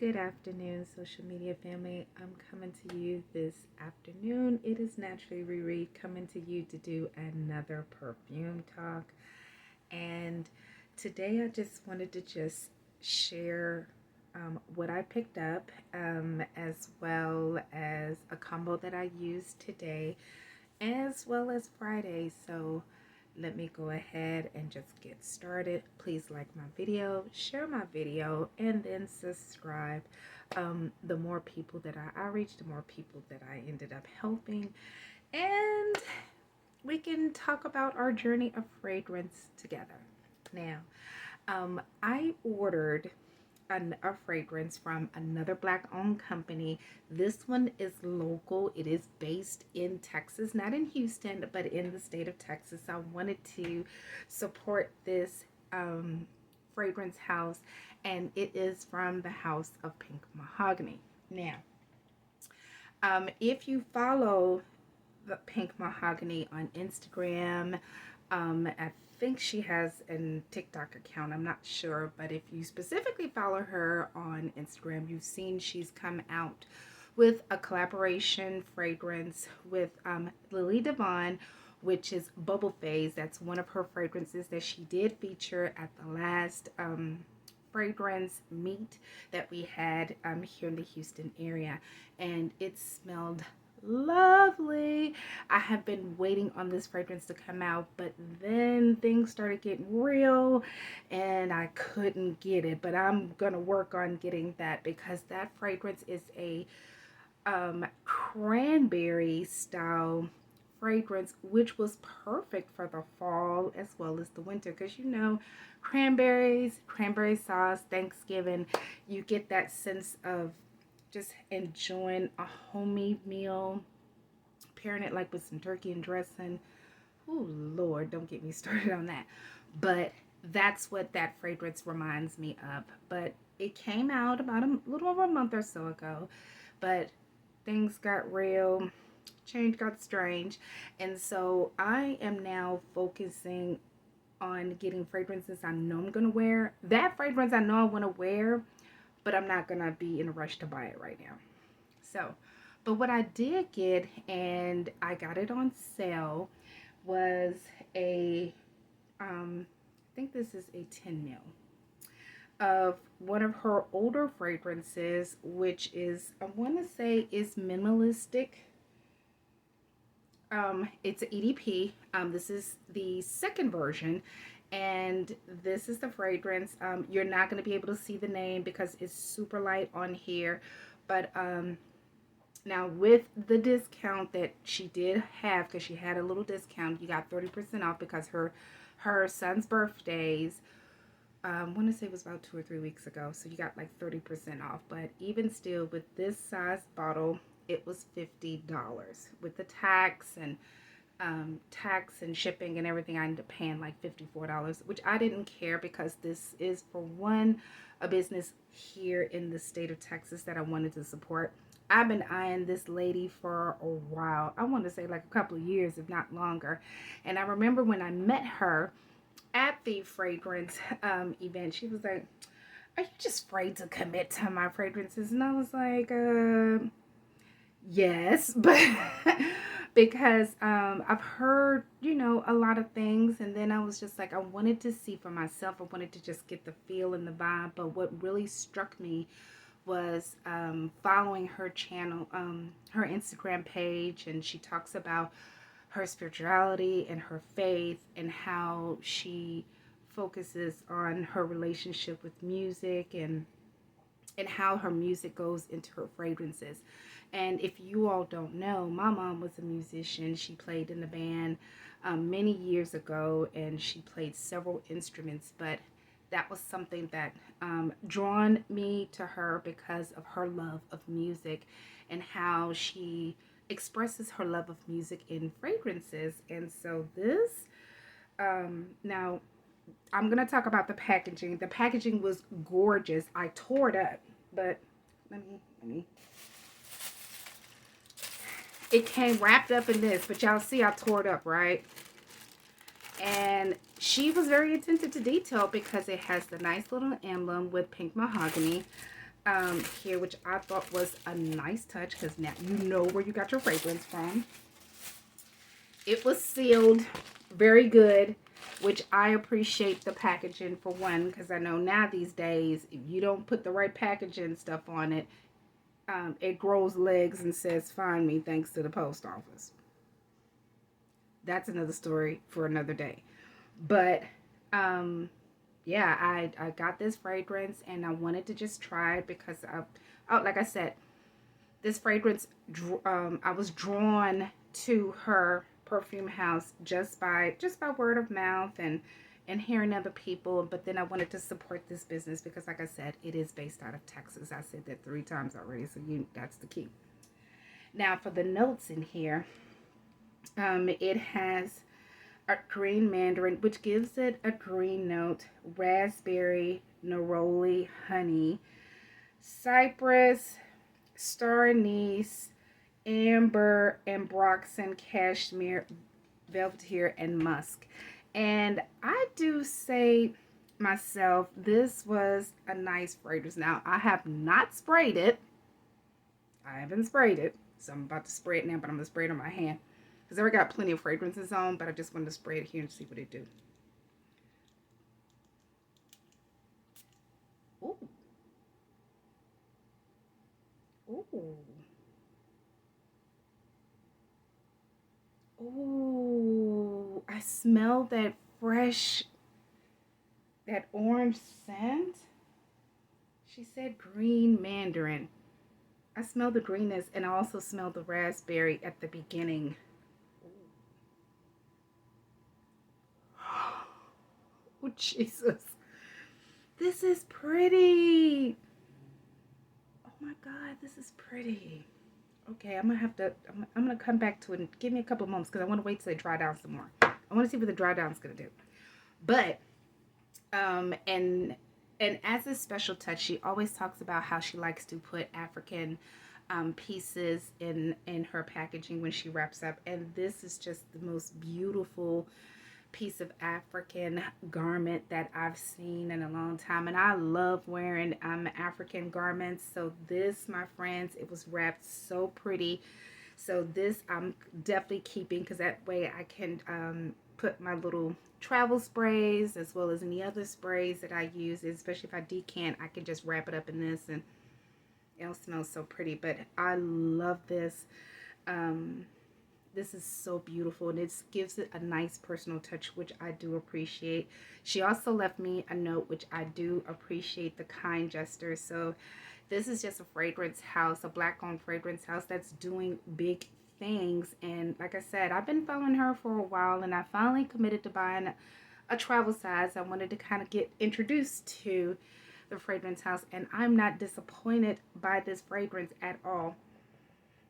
Good afternoon, social media family. I'm coming to you this afternoon. It is Naturally Riri coming to you to do another perfume talk. And today I just wanted to share what I picked up, as well as a combo that I used today, as well as Friday. So let me go ahead and just get started. Please like my video, share my video, and then subscribe. The more people that I reach, the more people that I ended up helping. And we can talk about our journey of fragrance together. Now, I ordered a fragrance from another black owned company. This one is local. It is based in Texas, not in Houston, but in the state of Texas. I wanted to support this fragrance house, and it is from the House of Pink Mahogany. Now, if you follow the Pink Mahogany on Instagram, I think she has a TikTok account. I'm not sure, but if you specifically follow her on Instagram, you've seen she's come out with a collaboration fragrance with Lily Devon, which is Bubble Phase. That's one of her fragrances that she did feature at the last fragrance meet that we had here in the Houston area, and it smelled lovely. I have been waiting on this fragrance to come out, but then things started getting real and I couldn't get it, but I'm gonna work on getting that because that fragrance is a cranberry style fragrance, which was perfect for the fall as well as the winter, because you know, cranberries, cranberry sauce, Thanksgiving, you get that sense of just enjoying a homemade meal, pairing it like with some turkey and dressing. Oh Lord, don't get me started on that. But that's what that fragrance reminds me of. But it came out about a little over a month or so ago, but things got real, change got strange, and so I am now focusing on getting fragrances I know I'm gonna wear. That fragrance I know I want to wear, but I'm not gonna be in a rush to buy it right now. So, but what I did get, and I got it on sale, was I think this is a 10 mil of one of her older fragrances, which is, I want to say, is minimalistic. It's an EDP. This is the second version, and this is the fragrance. You're not going to be able to see the name because it's super light on here, but now with the discount that she did have, because she had a little discount, you got 30% off because her son's birthdays, I want to say it was about 2 or 3 weeks ago, so you got like 30% off. But even still, with this size bottle, it was $50 with the tax and shipping and everything. I ended up paying like $54, which I didn't care because this is, for one, a business here in the state of Texas that I wanted to support. I've been eyeing this lady for a while. I want to say like a couple of years, if not longer. And I remember when I met her at the fragrance event, she was like, "Are you just afraid to commit to my fragrances?" And I was like, yes, but because I've heard, you know, a lot of things, and then I was just like, I wanted to see for myself. I wanted to just get the feel and the vibe. But what really struck me was following her channel, her Instagram page, and she talks about her spirituality and her faith and how she focuses on her relationship with music, and how her music goes into her fragrances. And if you all don't know, my mom was a musician. She played in the band many years ago, and she played several instruments, but that was something that drawn me to her because of her love of music and how she expresses her love of music in fragrances. And so this, now I'm going to talk about the packaging. The packaging was gorgeous. I tore it up, but let me. It came wrapped up in this, but y'all see I tore it up, right? And she was very attentive to detail because it has the nice little emblem with pink mahogany. here, which I thought was a nice touch because now you know where you got your fragrance from. It was sealed very good, which I appreciate the packaging for one, because I know now these days, if you don't put the right packaging stuff on it, it grows legs and says, "Find me, thanks to the post office." That's another story for another day. But yeah, I got this fragrance and I wanted to just try it because like I said, this fragrance, I was drawn to her perfume house just by word of mouth and hearing other people. But then I wanted to support this business because, like I said, it is based out of Texas. I said that 3 times already, so that's the key. Now for the notes in here, it has a green mandarin, which gives it a green note, raspberry, neroli, honey, cypress, star anise, amber, ambroxan, cashmere, velvetier, and musk. And I do say myself, this was a nice fragrance. Now, I have not sprayed it. I haven't sprayed it. So I'm about to spray it now, but I'm going to spray it on my hand. Because I already got plenty of fragrances on, but I just wanted to spray it here and see what it do. Ooh. Ooh. Ooh. I smell that fresh, that orange scent. She said green mandarin. I smell the greenness and I also smell the raspberry at the beginning. Oh, Jesus. This is pretty. Oh my God, this is pretty. Okay, I'm gonna come back to it and give me a couple of moments because I want to wait till they dry down some more. I want to see what the dry down is gonna do. But, and as a special touch, she always talks about how she likes to put African pieces in her packaging when she wraps up. And this is just the most beautiful piece of African garment that I've seen in a long time, and I love wearing African garments. So this, my friends, it was wrapped so pretty. So this I'm definitely keeping because that way I can put my little travel sprays as well as any other sprays that I use, especially if I decant, I can just wrap it up in this and it'll smell so pretty. But I love this. This is so beautiful and it gives it a nice personal touch, which I do appreciate. She also left me a note, which I do appreciate the kind gesture. So this is just a fragrance house, a black owned fragrance house that's doing big things. And like I said, I've been following her for a while and I finally committed to buying a travel size. I wanted to kind of get introduced to the fragrance house and I'm not disappointed by this fragrance at all.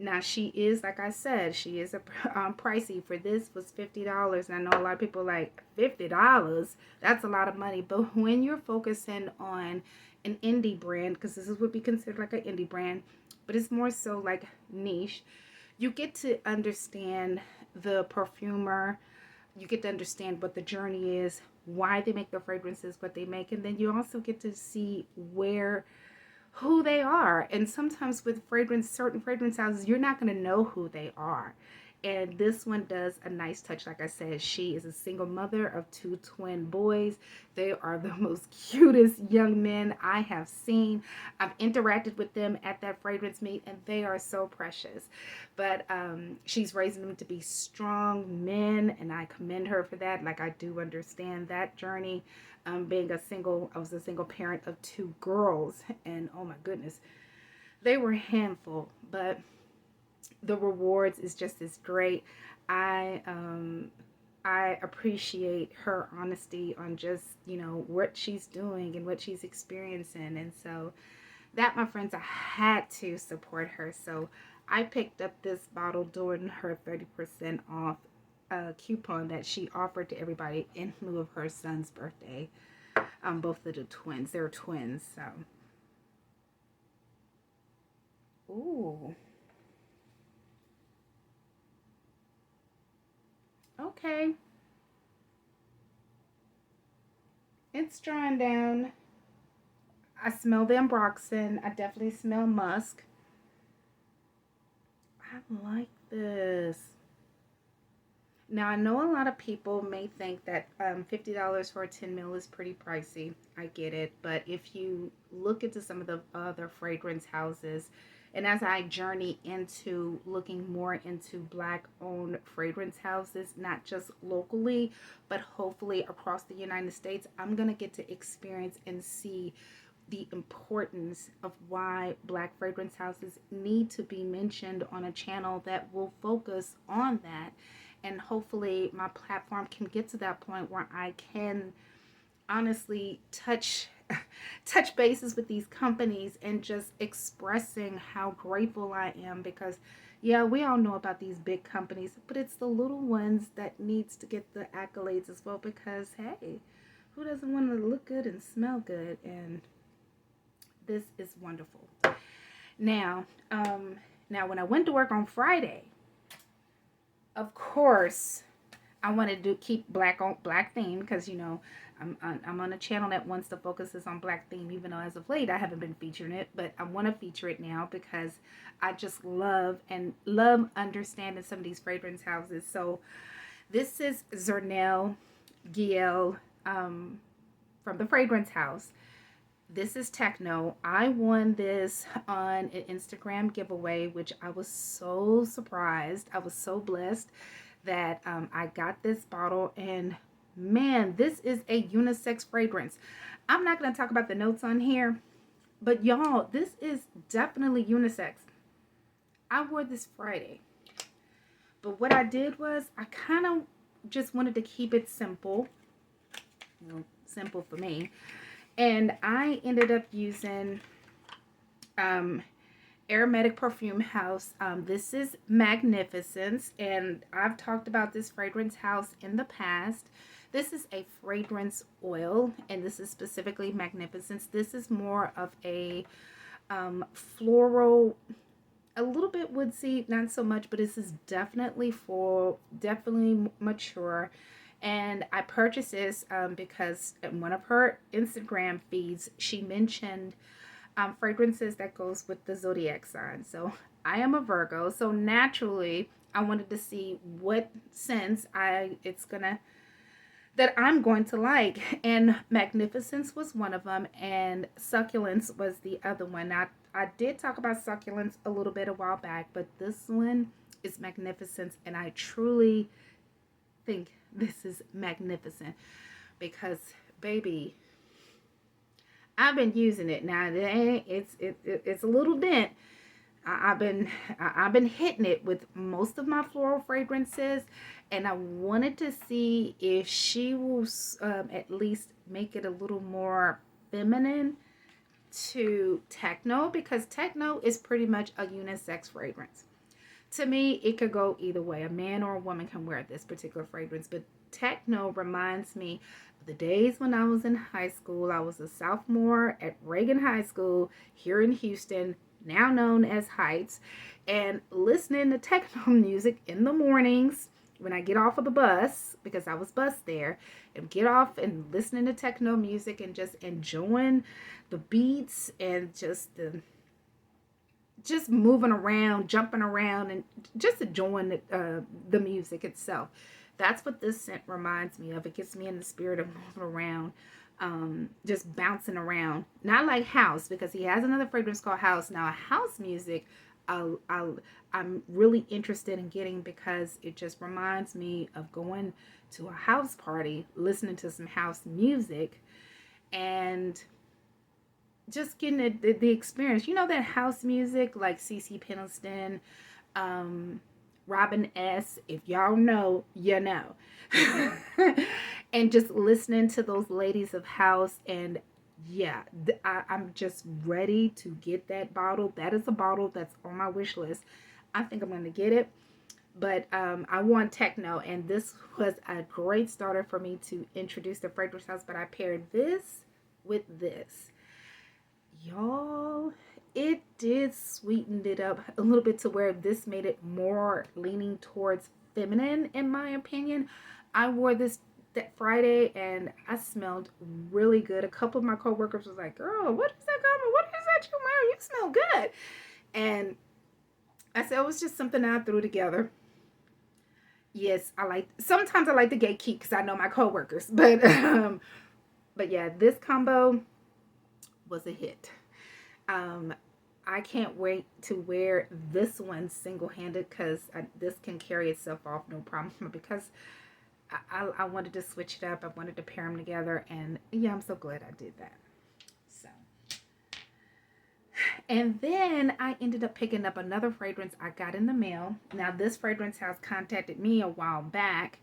Now she is, like I said, she is a pricey. For this was $50, and I know a lot of people are like $50. That's a lot of money. But when you're focusing on an indie brand, because this is what we consider like an indie brand, but it's more so like niche, you get to understand the perfumer. You get to understand what the journey is, why they make the fragrances, what they make, and then you also get to see who they are. And sometimes with certain fragrance houses, you're not going to know who they are. And this one does a nice touch. Like I said, she is a single mother of 2 twin boys. They are the most cutest young men I have seen. I've interacted with them at that fragrance meet and they are so precious. But she's raising them to be strong men and I commend her for that. Like, I do understand that journey. I was a single parent of 2 girls and oh my goodness, they were a handful, but the rewards is just as great. I I appreciate her honesty on just, what she's doing and what she's experiencing. And so that, my friends, I had to support her. So I picked up this bottle during her 30% off coupon that she offered to everybody in lieu of her son's birthday. Both of the twins. They're twins, so. Ooh. Okay. It's drying down. I smell the ambroxan. I definitely smell musk. I like this. Now, I know a lot of people may think that $50 for a 10 mil is pretty pricey. I get it. But if you look into some of the other fragrance houses, and as I journey into looking more into black owned fragrance houses, not just locally, but hopefully across the United States, I'm going to get to experience and see the importance of why black fragrance houses need to be mentioned on a channel that will focus on that. And hopefully my platform can get to that point where I can honestly touch bases with these companies and just expressing how grateful I am, because yeah, we all know about these big companies, but it's the little ones that needs to get the accolades as well, because hey, who doesn't want to look good and smell good? And this is wonderful. Now, now when I went to work on Friday, of course, I wanted to keep black on black theme, because I'm on a channel that wants to focus on black theme, even though as of late I haven't been featuring it, but I want to feature it now because I just love understanding some of these fragrance houses. So this is Zernel Giel from the fragrance house. This is Techno. I won this on an Instagram giveaway, which I was so surprised. I was so blessed that I got this bottle. And man, this is a unisex fragrance. I'm not going to talk about the notes on here, but y'all, this is definitely unisex. I wore this Friday. But what I did was I kind of just wanted to keep it simple. Well, simple for me. And I ended up using Aromatic Perfume House. This is Magnificence, and I've talked about this fragrance house in the past. This is a fragrance oil, and this is specifically Magnificence. This is more of a floral, a little bit woodsy, not so much, but this is definitely full, definitely mature. And I purchased this because in one of her Instagram feeds, she mentioned fragrances that goes with the zodiac sign. So I am a Virgo, so naturally I wanted to see what scents that I'm going to like. And Magnificence was one of them, and Succulence was the other one. Now, I did talk about Succulence a little bit a while back, but this one is Magnificence, and I truly think this is magnificent because, baby, I've been using it now. It's a little dent. I've been hitting it with most of my floral fragrances, and I wanted to see if she will at least make it a little more feminine to Techno, because Techno is pretty much a unisex fragrance. To me, it could go either way. A man or a woman can wear this particular fragrance, but Techno reminds me of the days when I was in high school. I was a sophomore at Reagan High School here in Houston, now known as Heights, and listening to techno music in the mornings when I get off of the bus, because I was bused there, and get off and listening to techno music and just enjoying the beats and just moving around, jumping around, and just enjoying the music itself. That's what this scent reminds me of. It gets me in the spirit of moving around, just bouncing around. Not like house, because he has another fragrance called House. Now, house music, I'm really interested in getting, because it just reminds me of going to a house party, listening to some house music, and just getting the experience. You know, that house music like CC Peniston, Robin S. If y'all know, you know. And just listening to those ladies of house. And yeah, I'm just ready to get that bottle. That is a bottle that's on my wish list. I think I'm going to get it. But I want Techno, and this was a great starter for me to introduce the fragrance house. But I paired this with this. Y'all, it did sweeten it up a little bit to where this made it more leaning towards feminine, in my opinion. I wore this Friday, and I smelled really good. A couple of my coworkers was like, "Girl, what is that coming? What is that you wearing? You smell good." And I said, "It was just something I threw together." Yes, sometimes I like the gatekeep because I know my coworkers, but yeah, this combo was a hit. Um, I can't wait to wear this one single-handed because this can carry itself off no problem because I wanted to switch it up. I wanted to pair them together, and yeah, I'm so glad I did that. So, and then I ended up picking up another fragrance I got in the mail. Now, this fragrance house contacted me a while back,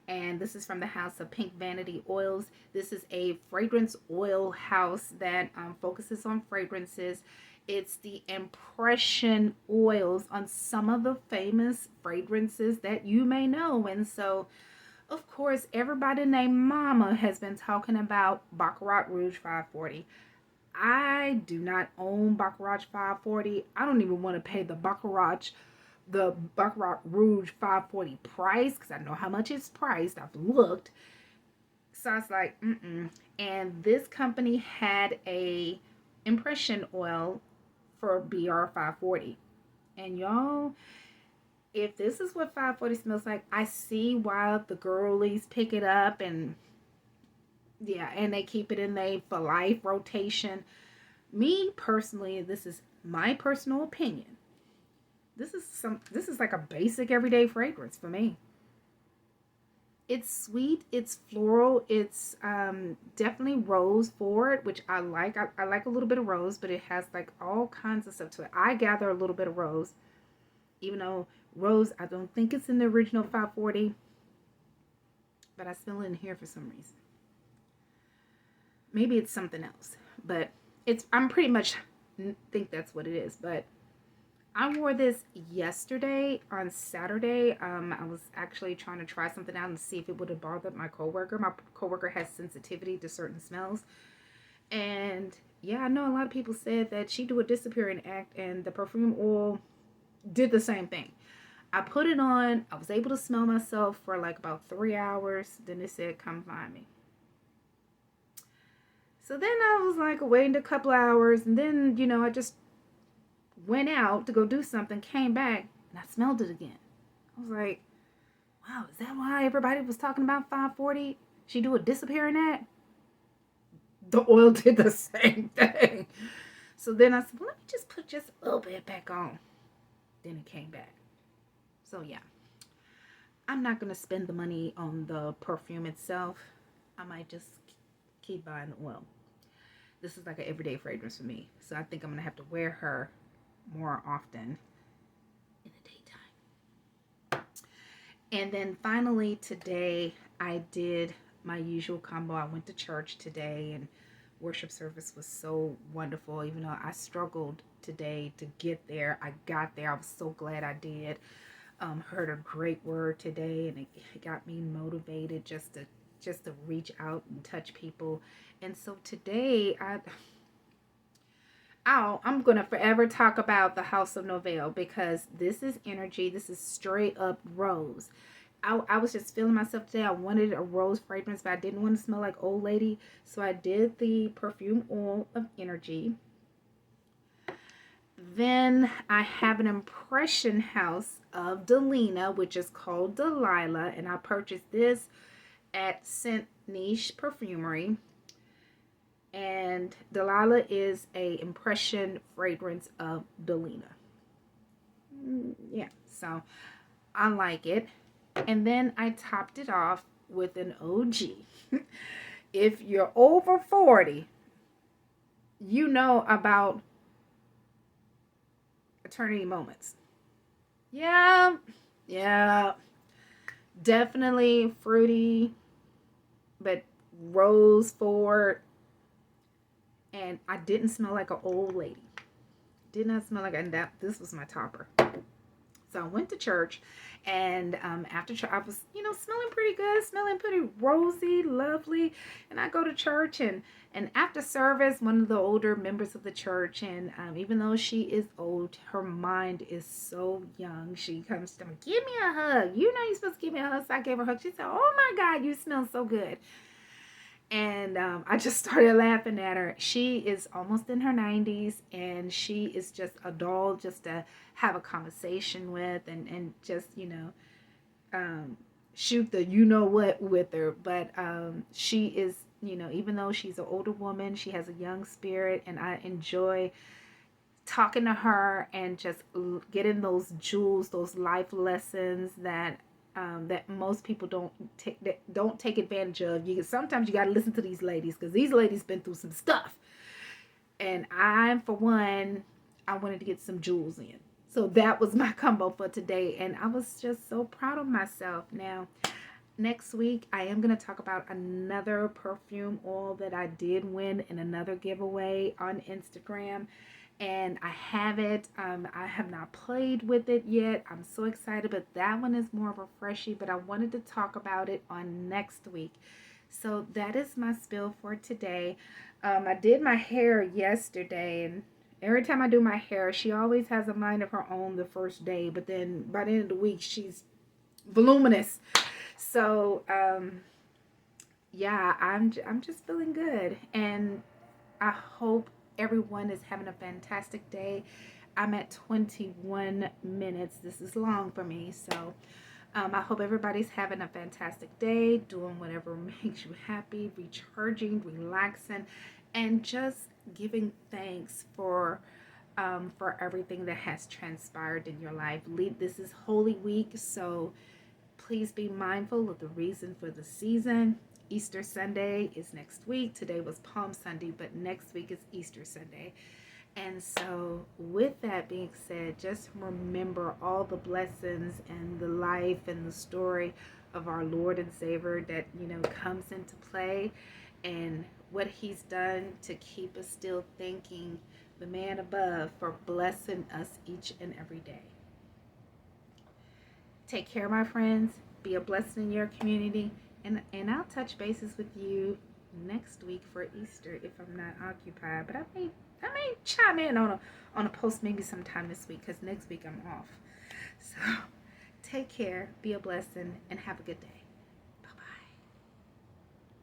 and this is from the House of Pink Vanity Oils. This is a fragrance oil house that focuses on fragrances. It's the impression oils on some of the famous fragrances that you may know. And so, of course, everybody named Mama has been talking about Baccarat Rouge 540. I do not own Baccarat 540. I don't even want to pay the Baccarat Rouge 540 price because I know how much it's priced. I've looked. So I was like, mm-mm. And this company had a impression oil for BR 540. And y'all, if this is what 540 smells like, I see why the girlies pick it up, and yeah, and they keep it in their for life rotation. Me personally, this is my personal opinion. This is like a basic everyday fragrance for me. It's sweet, it's floral, it's definitely rose forward, which I like. I like a little bit of rose, but it has like all kinds of stuff to it. I gather a little bit of rose, even though rose, I don't think it's in the original 540, but I smell it in here for some reason. Maybe it's something else, but I'm pretty much think that's what it is. But I wore this yesterday on Saturday. I was actually trying to try something out and see if it would have bothered my coworker. My coworker has sensitivity to certain smells. And yeah, I know a lot of people said that she do a disappearing act, and the perfume oil did the same thing. I put it on. I was able to smell myself for like about 3 hours. Then it said, "Come find me." So then I was like waiting a couple hours, and then, I just went out to go do something, came back, and I smelled it again. I was like, wow, is that why everybody was talking about 540? She do a disappearing act? The oil did the same thing. So then I said, well, let me just put just a little bit back on. Then it came back. So yeah, I'm not going to spend the money on the perfume itself. I might just keep buying the oil. This is like an everyday fragrance for me. So I think I'm going to have to wear her more often in the daytime. And then finally today, I did my usual combo. I went to church today, and worship service was so wonderful. Even though I struggled today to get there, I got there. I was so glad I did. Heard a great word today, and it got me motivated just to reach out and touch people. And so today I'm going to forever talk about the House of Novell, because this is energy. This is straight up rose. I was just feeling myself today. I wanted a rose fragrance, but I didn't want to smell like old lady. So I did the perfume oil of energy. Then I have an impression house of Delina, which is called Delilah. And I purchased this at Scent Niche Perfumery. And Delilah is a impression fragrance of Delina. Yeah, so I like it. And then I topped it off with an OG. If you're over 40, you know about Eternity Moments. Yeah, definitely fruity, but rose forward. And I didn't smell like an old lady. Did not smell like that. This was my topper. So I went to church, and after church, I was, smelling pretty good, smelling pretty rosy, lovely. And I go to church, and after service, one of the older members of the church, and even though she is old, her mind is so young. She comes to me, give me a hug. You know you're supposed to give me a hug. So I gave her a hug. She said, oh my God, you smell so good. And I just started laughing at her. She is almost in her 90s, and she is just a doll just to have a conversation with, and just, um, shoot the what with her. But she is, even though she's an older woman, she has a young spirit, and I enjoy talking to her and just getting those jewels, those life lessons that most people don't take advantage of. Sometimes you got to listen to these ladies, because these ladies been through some stuff, and for one, I wanted to get some jewels in. So that was my combo for today, and I was just so proud of myself. Now, next week, I am going to talk about another perfume oil that I did win in another giveaway on Instagram. And I have it. I have not played with it yet. I'm so excited, but that one is more of a freshie. But I wanted to talk about it on next week. So that is my spill for today. I did my hair yesterday, and every time I do my hair, she always has a mind of her own the first day. But then by the end of the week, she's voluminous. So yeah, I'm just feeling good, and I hope everyone is having a fantastic day. I'm at 21 minutes. This is long for me, so I hope everybody's having a fantastic day, doing whatever makes you happy, recharging, relaxing, and just giving thanks for everything that has transpired in your life. This is Holy Week, so please be mindful of the reason for the season. Easter Sunday is next week. Today was Palm Sunday, but next week is Easter Sunday. And so, with that being said, just remember all the blessings and the life and the story of our Lord and Savior that, comes into play, and what He's done to keep us still thanking the man above for blessing us each and every day. Take care, my friends. Be a blessing in your community. And I'll touch bases with you next week for Easter if I'm not occupied. But I may chime in on a post maybe sometime this week, because next week I'm off. So take care, be a blessing, and have a good day.